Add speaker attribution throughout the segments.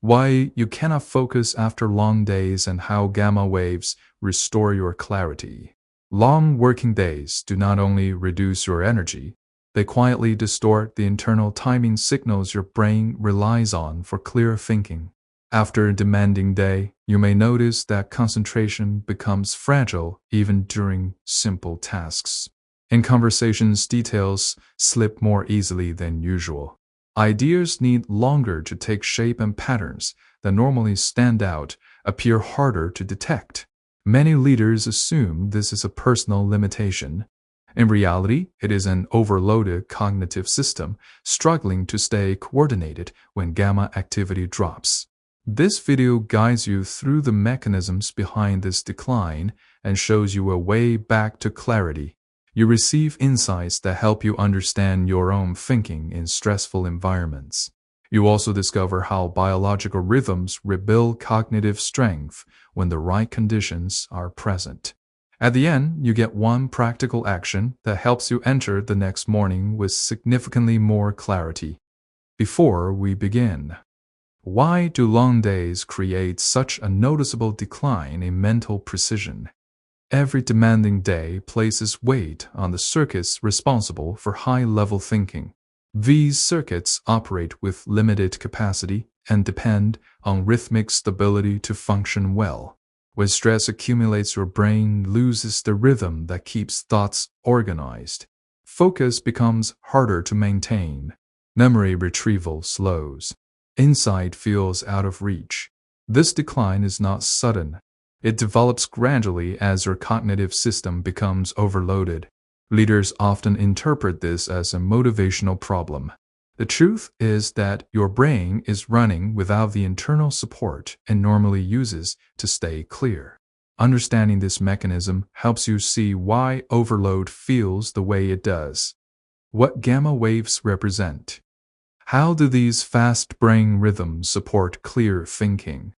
Speaker 1: why you cannot focus after long days, and how gamma waves restore your clarity. Long working days do not only reduce your energy, they quietly distort the internal timing signals your brain relies on for clear thinking. After a demanding day, you may notice that concentration becomes fragile even during simple tasks. In conversations, details slip more easily than usual. Ideas need longer to take shape, and patterns that normally stand out appear harder to detect. Many leaders assume this is a personal limitation. In reality, it is an overloaded cognitive system struggling to stay coordinated when gamma activity drops. This video guides you through the mechanisms behind this decline and shows you a way back to clarity. You receive insights that help you understand your own thinking in stressful environments. You also discover how biological rhythms rebuild cognitive strength when the right conditions are present. At the end, you get one practical action that helps you enter the next morning with significantly more clarity. Before we begin, why do long days create such a noticeable decline in mental precision? Every demanding day places weight on the circuits responsible for high-level thinking. These circuits operate with limited capacity and depend on rhythmic stability to function well. When stress accumulates, your brain loses the rhythm that keeps thoughts organized. Focus becomes harder to maintain. Memory retrieval slows. Insight feels out of reach. This decline is not sudden. It develops gradually as your cognitive system becomes overloaded. Leaders often interpret this as a motivational problem. The truth is that your brain is running without the internal support it normally uses to stay clear. Understanding this mechanism helps you see why overload feels the way it does. What gamma waves represent? How do these fast brain rhythms support clear thinking?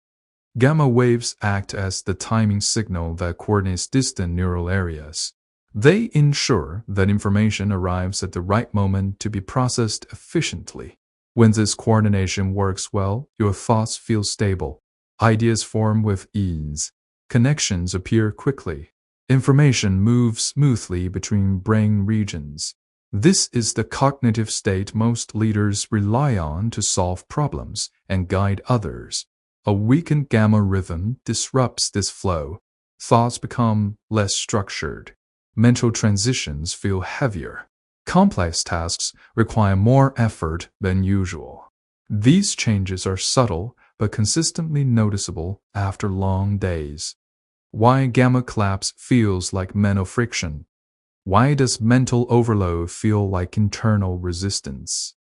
Speaker 1: Gamma waves act as the timing signal that coordinates distant neural areas. They ensure that information arrives at the right moment to be processed efficiently. When this coordination works well, your thoughts feel stable. Ideas form with ease. Connections appear quickly. Information moves smoothly between brain regions. This is the cognitive state most leaders rely on to solve problems and guide others. A weakened gamma rhythm disrupts this flow. Thoughts become less structured. Mental transitions feel heavier. Complex tasks require more effort than usual. These changes are subtle but consistently noticeable after long days. Why gamma collapse feels like mental friction? Why does mental overload feel like internal resistance?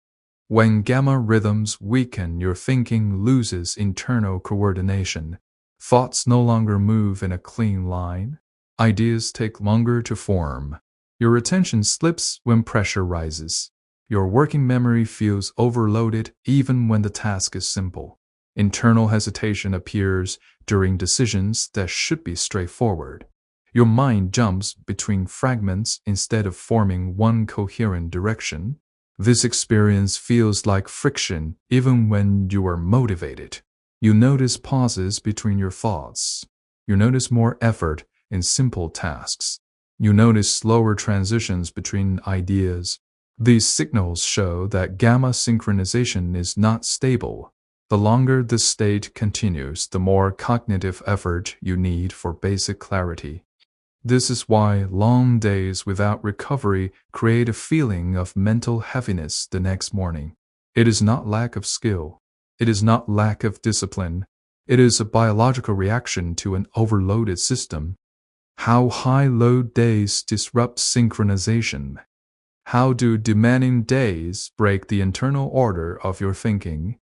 Speaker 1: When gamma rhythms weaken, your thinking loses internal coordination. Thoughts no longer move in a clean line. Ideas take longer to form. Your attention slips when pressure rises. Your working memory feels overloaded even when the task is simple. Internal hesitation appears during decisions that should be straightforward. Your mind jumps between fragments instead of forming one coherent direction. This experience feels like friction even when you are motivated. You notice pauses between your thoughts. You notice more effort in simple tasks. You notice slower transitions between ideas. These signals show that gamma synchronization is not stable. The longer this state continues, the more cognitive effort you need for basic clarity. This is why long days without recovery create a feeling of mental heaviness the next morning. It is not lack of skill. It is not lack of discipline. It is a biological reaction to an overloaded system. How high-load days disrupt synchronization? How do demanding days break the internal order of your thinking?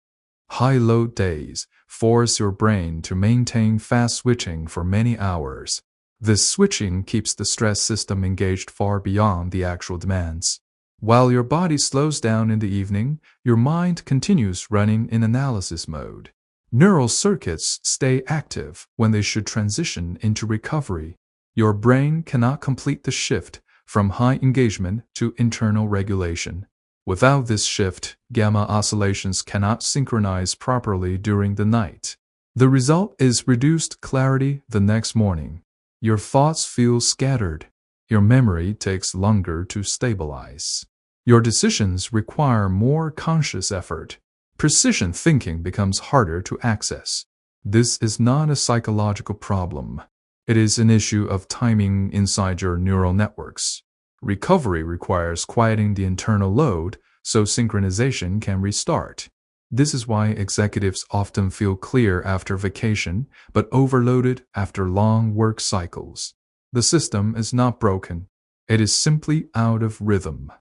Speaker 1: High-load days force your brain to maintain fast switching for many hours. This switching keeps the stress system engaged far beyond the actual demands. While your body slows down in the evening, your mind continues running in analysis mode. Neural circuits stay active when they should transition into recovery. Your brain cannot complete the shift from high engagement to internal regulation. Without this shift, gamma oscillations cannot synchronize properly during the night. The result is reduced clarity the next morning. Your thoughts feel scattered. Your memory takes longer to stabilize. Your decisions require more conscious effort. Precision thinking becomes harder to access. This is not a psychological problem. It is an issue of timing inside your neural networks. Recovery requires quieting the internal load so synchronization can restart. This is why executives often feel clear after vacation, but overloaded after long work cycles. The system is not broken. It is simply out of rhythm.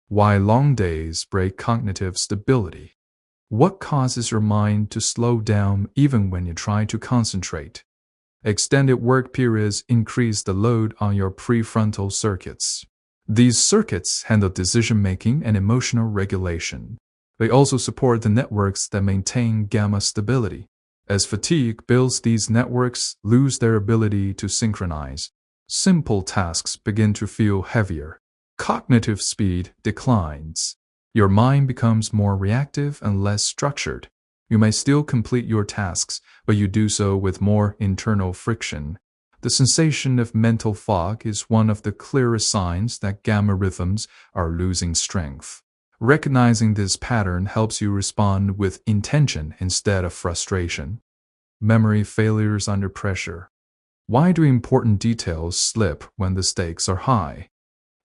Speaker 1: Why long days break cognitive stability. What causes your mind to slow down even when you try to concentrate? Extended work periods increase the load on your prefrontal circuits. These circuits handle decision-making and emotional regulation. They also support the networks that maintain gamma stability. As fatigue builds, these networks lose their ability to synchronize. Simple tasks begin to feel heavier. Cognitive speed declines. Your mind becomes more reactive and less structured. You may still complete your tasks, but you do so with more internal friction. The sensation of mental fog is one of the clearest signs that gamma rhythms are losing strength. Recognizing this pattern helps you respond with intention instead of frustration. Memory failures under pressure. Why do important details slip when the stakes are high?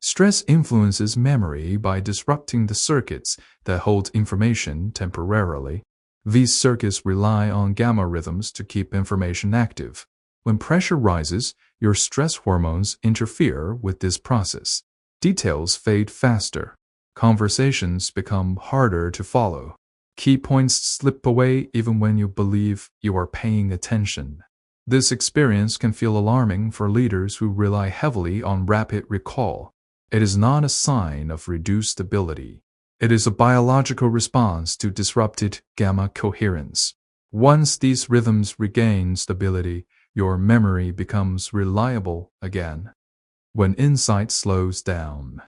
Speaker 1: Stress influences memory by disrupting the circuits that hold information temporarily. These circuits rely on gamma rhythms to keep information active. When pressure rises, your stress hormones interfere with this process. Details fade faster. Conversations become harder to follow. Key points slip away even when you believe you are paying attention. This experience can feel alarming for leaders who rely heavily on rapid recall. It is not a sign of reduced ability. It is a biological response to disrupted gamma coherence. Once these rhythms regain stability, your memory becomes reliable again. When insight slows down.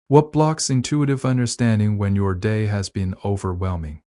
Speaker 1: What blocks intuitive understanding when your day has been overwhelming?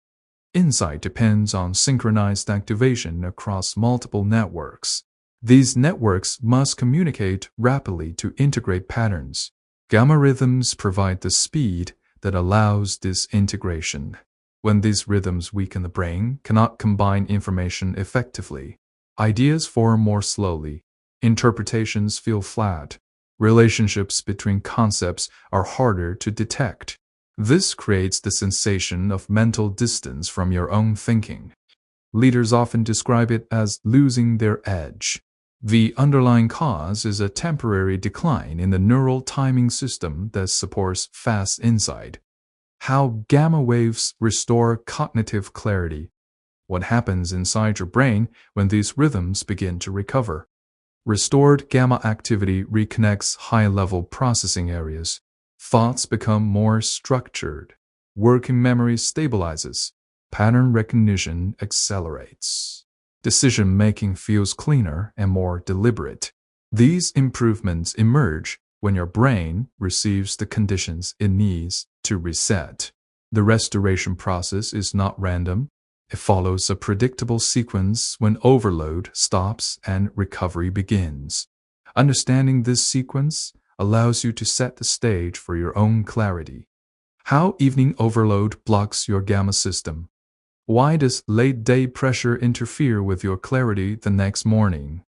Speaker 1: Insight depends on synchronized activation across multiple networks. These networks must communicate rapidly to integrate patterns. Gamma rhythms provide the speed that allows this integration. When these rhythms weaken, the brain cannot combine information effectively. Ideas form more slowly. Interpretations feel flat. Relationships between concepts are harder to detect. This creates the sensation of mental distance from your own thinking. Leaders often describe it as losing their edge. The underlying cause is a temporary decline in the neural timing system that supports fast insight. How gamma waves restore cognitive clarity. What happens inside your brain when these rhythms begin to recover? Restored gamma activity reconnects high-level processing areas. Thoughts become more structured. Working memory stabilizes. Pattern recognition accelerates. Decision-making feels cleaner and more deliberate. These improvements emerge when your brain receives the conditions it needs to reset. The restoration process is not random. It follows a predictable sequence when overload stops and recovery begins. Understanding this sequence allows you to set the stage for your own clarity. How evening overload blocks your gamma system. Why does late-day pressure interfere with your clarity the next morning?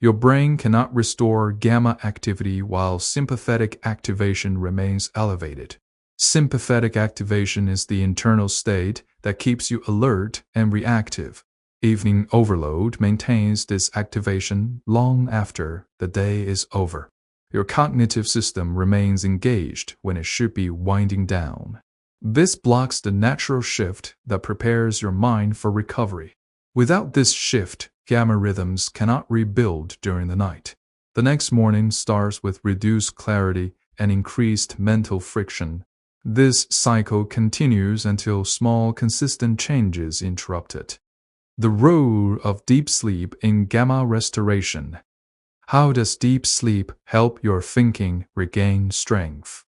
Speaker 1: Your brain cannot restore gamma activity while sympathetic activation remains elevated. Sympathetic activation is the internal state that keeps you alert and reactive. Evening overload maintains this activation long after the day is over. Your cognitive system remains engaged when it should be winding down. This blocks the natural shift that prepares your mind for recovery. Without this shift, gamma rhythms cannot rebuild during the night. The next morning starts with reduced clarity and increased mental friction. This cycle continues until small, consistent changes interrupt it. The role of deep sleep in gamma restoration. How does deep sleep help your thinking regain strength?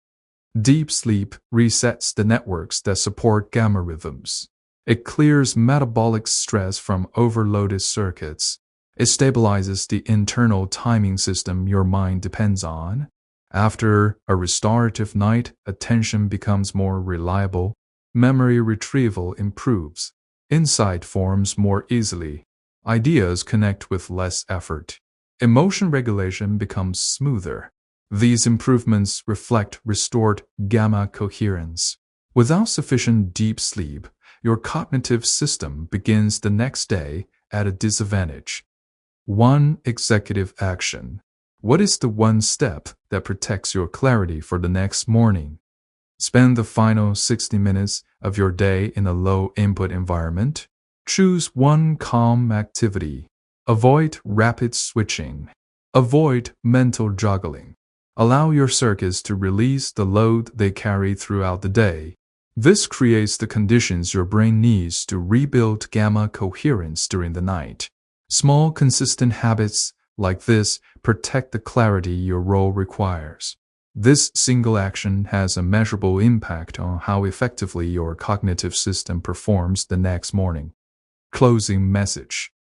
Speaker 1: Deep sleep resets the networks that support gamma rhythms. It clears metabolic stress from overloaded circuits. It stabilizes the internal timing system your mind depends on. After a restorative night, attention becomes more reliable, memory retrieval improves, insight forms more easily, ideas connect with less effort, emotion regulation becomes smoother. These improvements reflect restored gamma coherence. Without sufficient deep sleep, your cognitive system begins the next day at a disadvantage. One executive action. What is the one step that protects your clarity for the next morning? Spend the final 60 minutes of your day in a low-input environment. Choose one calm activity. Avoid rapid switching. Avoid mental juggling. Allow your circuits to release the load they carry throughout the day. This creates the conditions your brain needs to rebuild gamma coherence during the night. Small, consistent habits like this protect the clarity your role requires. This single action has a measurable impact on how effectively your cognitive system performs the next morning. Closing message.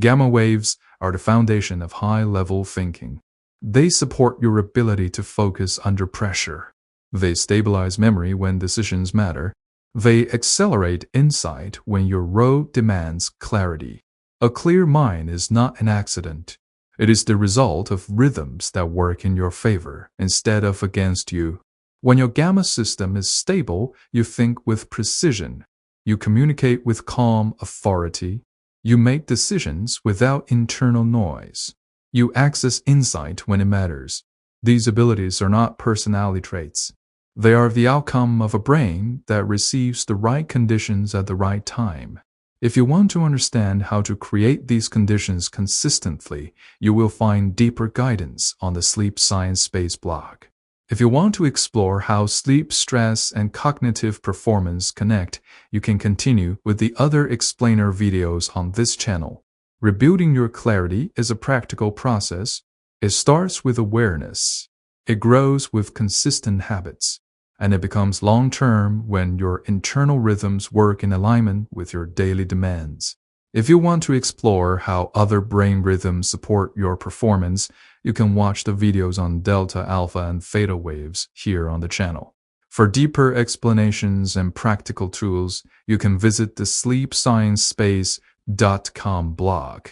Speaker 1: Gamma waves are the foundation of high-level thinking. They support your ability to focus under pressure. They stabilize memory when decisions matter. They accelerate insight when your role demands clarity. A clear mind is not an accident. It is the result of rhythms that work in your favor instead of against you. When your gamma system is stable, you think with precision. You communicate with calm authority. You make decisions without internal noise. You access insight when it matters. These abilities are not personality traits. They are the outcome of a brain that receives the right conditions at the right time. If you want to understand how to create these conditions consistently, you will find deeper guidance on the Sleep Science Space blog. If you want to explore how sleep, stress, and cognitive performance connect, you can continue with the other explainer videos on this channel. Rebuilding your clarity is a practical process. It starts with awareness. It grows with consistent habits. And it becomes long-term when your internal rhythms work in alignment with your daily demands. If you want to explore how other brain rhythms support your performance, you can watch the videos on delta, alpha, and theta waves here on the channel. For deeper explanations and practical tools, you can visit the sleepsciencespace.com blog.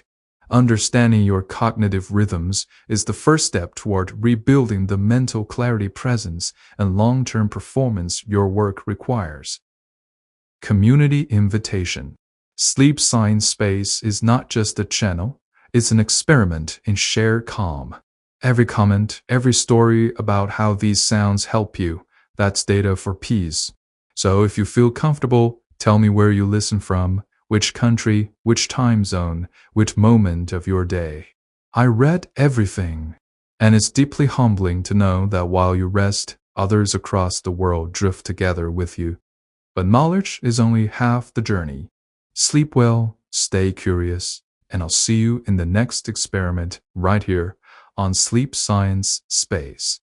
Speaker 1: Understanding your cognitive rhythms is the first step toward rebuilding the mental clarity, presence, and long-term performance your work requires. Community invitation. Sleep Science Space is not just a channel, it's an experiment in shared calm. Every comment, every story about how these sounds help you, that's data for peace. So if you feel comfortable, tell me where you listen from, which country, which time zone, which moment of your day. I read everything, and it's deeply humbling to know that while you rest, others across the world drift together with you. But knowledge is only half the journey. Sleep well, stay curious, and I'll see you in the next experiment right here on Sleep Science Space.